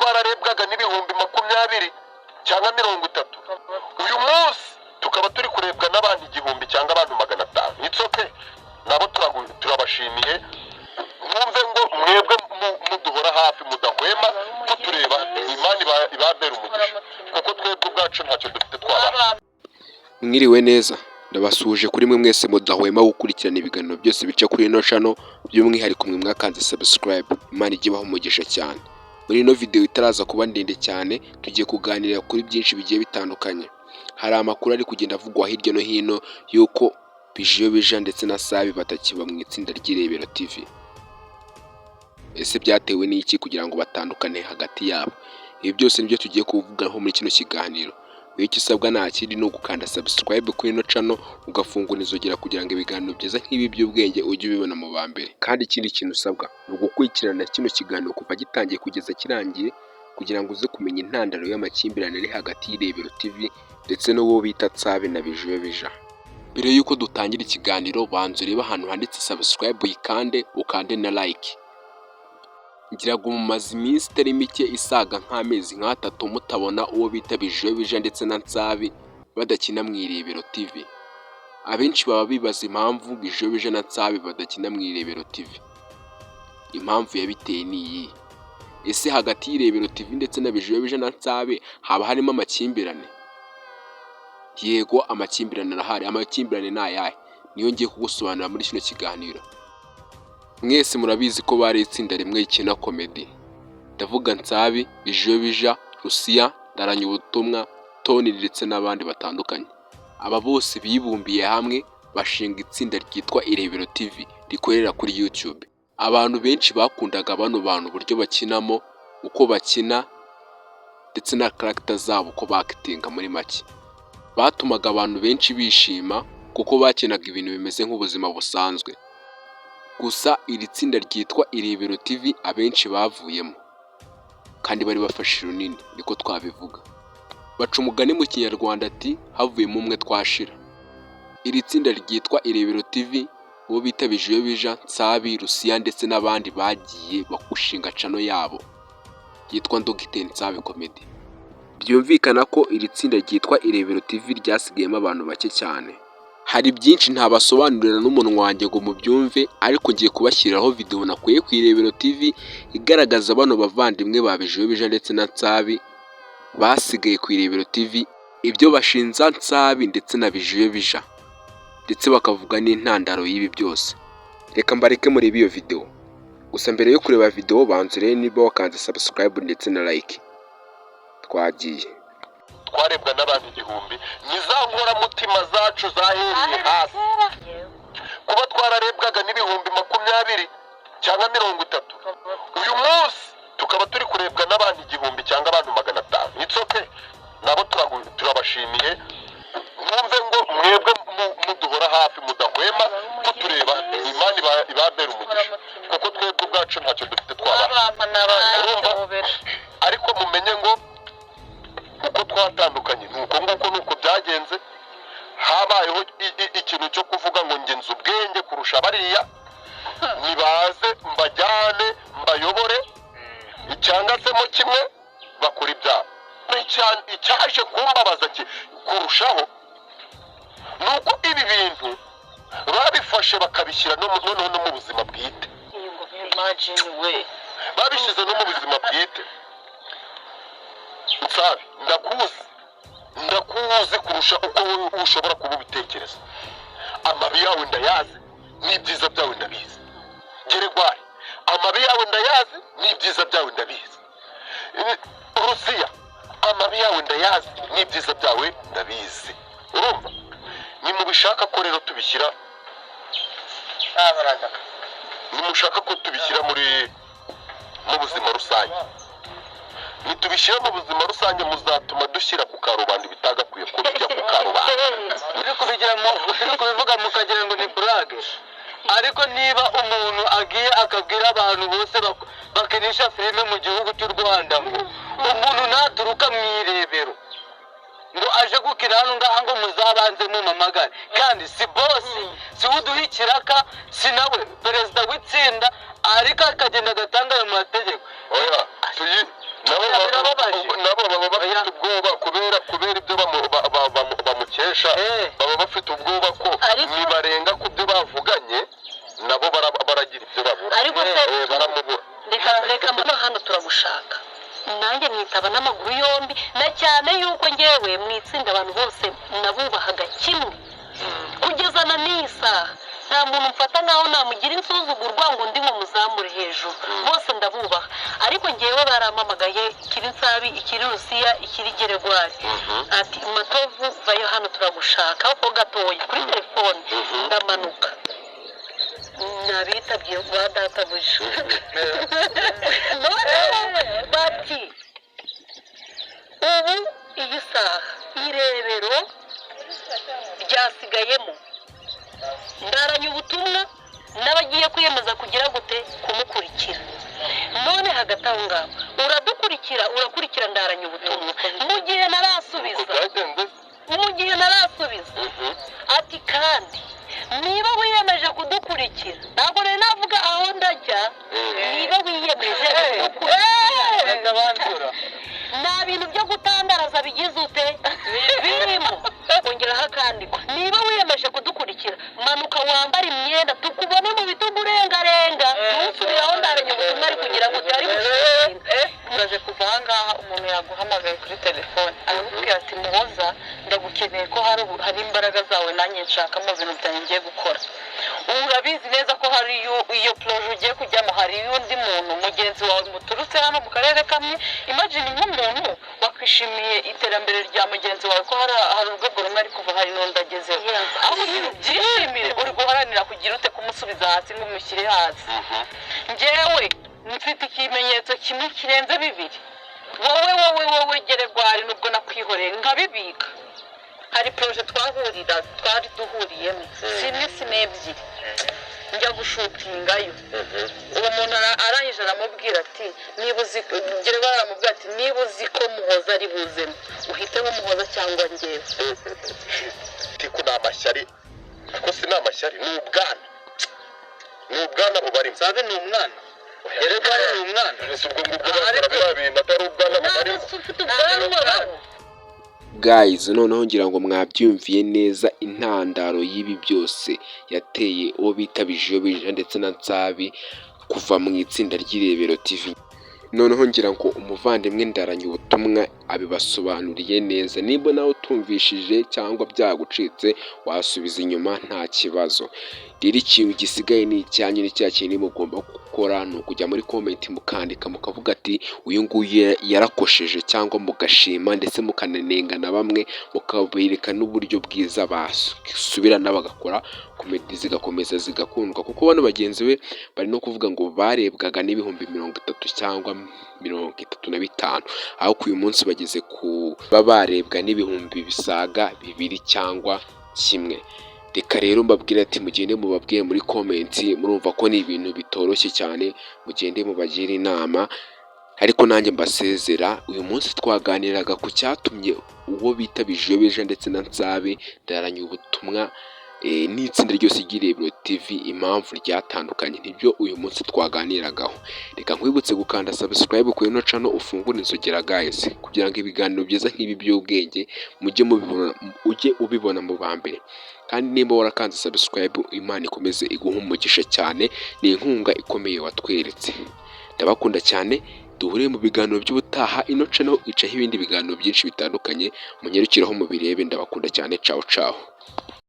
twararebwaga n'ibihumbi 20 cyangwa 30, uyu munsi tukaba turi kurebwa n'abantu 1000 cyangwa abantu 500. It's okay, nabo turabashimiye. Mwumve ngo mwebwe muduhora hafi mudahwema kutureba, Imana ibabera umugisha, kuko twebwe ubwacu ntacyo dufite twaba. Mwiriwe neza, ndabasuje kuri mwe mwese mudahwema gukurikirana ibiganiro byose bica kuri ino channel, by'umwihariko mwe mwakanze subscribe. Imana ijye ibaha umugisha cyane. Muri ino video itaraza kuba ndende cyane, tugiye kuganira kuri byinshi bigiye bitandukanye. Hari amakuru ari kugenda avugwa hirya no hino yuko Bijobija ndetse na Sabi batakiba mu itsinda ry'Irebero TV. Ese byatewe n'iki kugira ngo batandukane hagati yabo? Ibi byose nibyo tugiye kuvugaho muri kino kiganiro. Icyo usabwa nta kindi no gukanda subscribe kuri ino channel, ugafungura inzogera kugira ngo ibiganiro byiza nk'ibi by'ubwenge ujye ubibona mu bambere. Kandi ikindi kintu usabwa ni ugukurikirana kino kiganiro kuva gitangiye kugeza kirangiye, kugira ngo uze kumenya intandaro y'amakimbirane ari hagati y'Irebero TV ndetse n'uwo bita Sabi na Bijobija. Mbere yuko dutangira ikiganiro, banza urebe ahantu handitse subscribe uyikande, ukande na like. Ngira ngo mumaze iminsi itari mike isaga nk'amezi nk'atatu mutabona uwo bita Bijobija ndetse na Sabi badakina mu Irebero TV. Abenshi baba bibaza impamvu Bijobija na Sabi badakina mu Irebero TV. Impamvu yabiteye ni iyi: ese hagati y'Irebero TV ndetse na Bijobija na Sabi haba harimo amakimbirane? Yego, amakimbirane arahari. Amakimbirane ni ayahe? Niyo ngiye kugusobanurira muri kino kiganiro. Mwese murabizi ko bari itsinda rimwe ikina comedy. Ndavuga Sabi, Bijobija, Rusiya, Ndaranya Ubutumwa, Tony ndetse n'abandi batandukanye. Aba bose bibumbiye hamwe bashinga itsinda ryitwa Irebero TV rikorera kuri YouTube. Abantu benshi bakundaga bano bantu uburyo bakinamo, uko bakina ndetse na character zabo uko bakitinga. Muri make batumaga abantu benshi bishima kuko bakinaga ibintu bimeze nk'ubuzima busanzwe. Gusa iri tsinda ryitwa Irebero TV abenshi bavuyemo kandi bari bafashe runini, niko twabivuga. Baca umugani mu Kinyarwanda ati havuyemo umwe twashira. Iri tsinda ryitwa Irebero TV, uwo bita Bijobija, Sabi, Rusiya ndetse n'abandi bagiye bakushinga channel yabo yitwa Dogiten Sabi Comedy. Byumvikana ko iri tsinda ryitwa Irebero TV ryasigayemo abantu bake cyane. Hari byinshi ntabasobanurira n'umunwa wanjye ngo mubyumve, ariko ngiye kubashyiriraho video nakuye ku Irebero TV igaragaza bano bavandimwe ba Bijobija ndetse na Sabi basigaye ku Irebero TV, ibyo bashinza Sabi ndetse na Bijobija, ndetse bakavuga n'intandaro y'ibi byose. Reka mbareke muri iyo video. Gusa mbere yo kureba video banza urebe niba wakanze subscribe ndetse na like. Twagiye. Twarebwa n'abantu 1000, nizankora mutima zacu zahereye hasi. Kuba twararebwaga n'ibihumbi 20 cyangwa 30, uyu munsi tukaba turi kurebwa n'abantu 1000 cyangwa abantu 500. It's okay, nabo turabashimiye. Mwumve ngo mwebwe muduhora hafi mudahwema kutureba, Imana ibabera umugisha, kuko twebwe ubwacu ntacyo dufite twaba. Ariko mumenye ngo uko twatandukanye nuko byagenze. Habayeho ikintu cyo kuvuga ngo ngenze ubwenge kurusha bariya, nibaze mbajyane mbayobore, icyanga se mo kimwe bakora ibyabo. Icyaje kumbabaza kurushaho nuko ibi bintu babifashe bakabishyira no mu buzima bwite. Babishyize no mu buzima bwite. Sabi, ndakuzi kurusha uko ushobora kuba ubitekereza. Amabi yawe ndayazi, n'ibyiza byawe ndabizi. Geregwari, amabi yawe ndayazi, n'ibyiza byawe ndabizi. Rusiya, amabi yawe ndayazi, n'ibyiza byawe ndabizi. Urumva? Nimubishaka ko rero tubishyira nimushaka ko tubishyira mu buzima rusange. Nitubishyira mu buzima rusange muzatuma dushyira ku karubanda bitagakwiye ko bijya ku karubanda. Uri kubivuga mukagira ngo ni burage. Ariko niba umuntu agiye akabwira abantu bose bakinisha filime mu gihugu cy'u Rwanda ngo umuntu naturuka mu Irebero ngo aje gukira hano ngaha ngo muzabanze mu mamagare, kandi si bosi, si uduha ikiraka, si nawe perezida w'itsinda, ariko akagenda agatanga ayo mategeko. Oya, nabo birababaje. nabo baba bafite ubwoba kubera ibyo bamukesha, baba bafite ubwoba ko nibarenga ku byo bavuganye nabo baragira ibyo babura, ariko se baramubura. reka mbona hano turamushaka, nanjye mwitaba n'amaguru yombi, na cyane yuko ngewe mu itsinda abantu bose nabubahaga kimwe kugeza na n'iyi saha. nta muntu mfata naho namugira insuzugurwa ngo ndi mumuzamure hejuru, bose ndabubaha. ariko ngewe barampamagaye, ikiri Nsabi, ikiri Rusiya, ikiri Geregwari, ati Matovu vayo hano turagushaka ho gatoya kuri telefone. ndamanuka nabitabye ba databuja none bati ubu iyi saha irebero ryasigayemo ndaranye ubutumwa n'abagiye kwiyemeza kugira gute kumukurikira. none hagati aho ngaho urakurikira ndaranye ubutumwa mu gihe narasubiza ati kandi niba wiyemeje kudukurikira, ntabwo rero navuga aho ndajya, niba wiyemeje kudukurikira nta bintu byo gutandaraza bigize ute birimo. ongeraho akandi ko niba wiyemeje kudukurikira, manuka wambara imyenda tukubone mu bitugu urengarenga, ntusubiraho ndaranye ubutumwa ari kugira ngo utari uraje kuva aha ngaha umuntu yaguhamagaye kuri telefone arakubwira ati Muhoza, ndagukeneye ko hari imbaraga zawe nanjye nshakamo ibintu byanjye ngiye gukora. urabizi neza ko hari iyo poroje ugiye kujyamo, hari undi muntu mugenzi wawe muturutse hano mu karere kamwe. imagine nk'umuntu wakwishimiye iterambere rya mugenzi wawe, ko hari urwego rumwe ari kuva hari n'undi agezeho, aho kugira ubyishimire uri guharanira kugira ute kumusubiza hasi ngo umushyire hasi. njyewe mfite ikimenyetso kimwe kirenze bibiri. wowe Geregwari, nubwo nakwihoreye nkabibika, hari poroje twari duhuriyemo si n'ebyiri njya gushutingayo. uwo muntu arangije aramubwira ati Geregwari aramubwira ati niba uzi ko Muhoza ari buzemo uhitemo Muhoza cyangwa njyewe. tiku ni amashyari, ariko si ni amashyari, ni ubwana bubari. Nsabe ni umwana, Geregwari ni umwana. ese ubwo ngubwo bakora biriya bintu atari ubwana bubari. guys, noneho ngira ngo mwabyumviye neza intandaro y'ibi byose yateye uwo bita Bijobija ndetse na Nsabi kuva mu itsinda ry'Irebero TV. noneho ngira ngo umuvandimwe ndaranye ubutumwa abibasobanuriye neza. niba nawe utumvishije cyangwa byagucitse wasubiza inyuma nta kibazo. rero ikintu gisigaye ni icyanyu, ni cya kintu mugomba gukora, ni ukujya muri comment mukandika mukavuga ati uyu nguyu yarakosheje, cyangwa mugashima ndetse mukananengana bamwe mukabereka n'uburyo bwiza basubirana bagakora komedi zigakomeza zigakundwa. kuko bano bagenzi be bari no kuvuga ngo barebwaga n'ibihumbi 30 cyangwa 35, aho ku uyu munsi bageze kuba barebwa n'ibihumbi bisaga 2 cyangwa 1. reka rero mbabwire ati mugende mubabwiye muri comment, murumva ko ni ibintu bitoroshye cyane, mugende mubagira inama. ariko nanjye mbasezera, uyu munsi twaganiraga ku cyatumye uwo bita Bijobija ndetse na Nsabe ndaranye ubutumwa n'itsinda ryose ry'Irebero TV impamvu ryatandukanye, nibyo uyu munsi twaganiragaho. reka nkwibutse gukanda subscribe kuri ino channel, ufungure inzogera guys, kugira ngo ibiganiro byiza nk'ibi by'ubwenge ujye ubibona mu bambere. kandi nimba warakanze subscribe, Imana ikomeze iguha umugisha cyane, ni inkunga ikomeye watweretse. ndabakunda cyane, duhure mu biganiro by'ubutaha. ino channel icaho ibindi biganiro byinshi bitandukanye, munyarukiraho mubirebe. ndabakunda cyane, ciao ciao.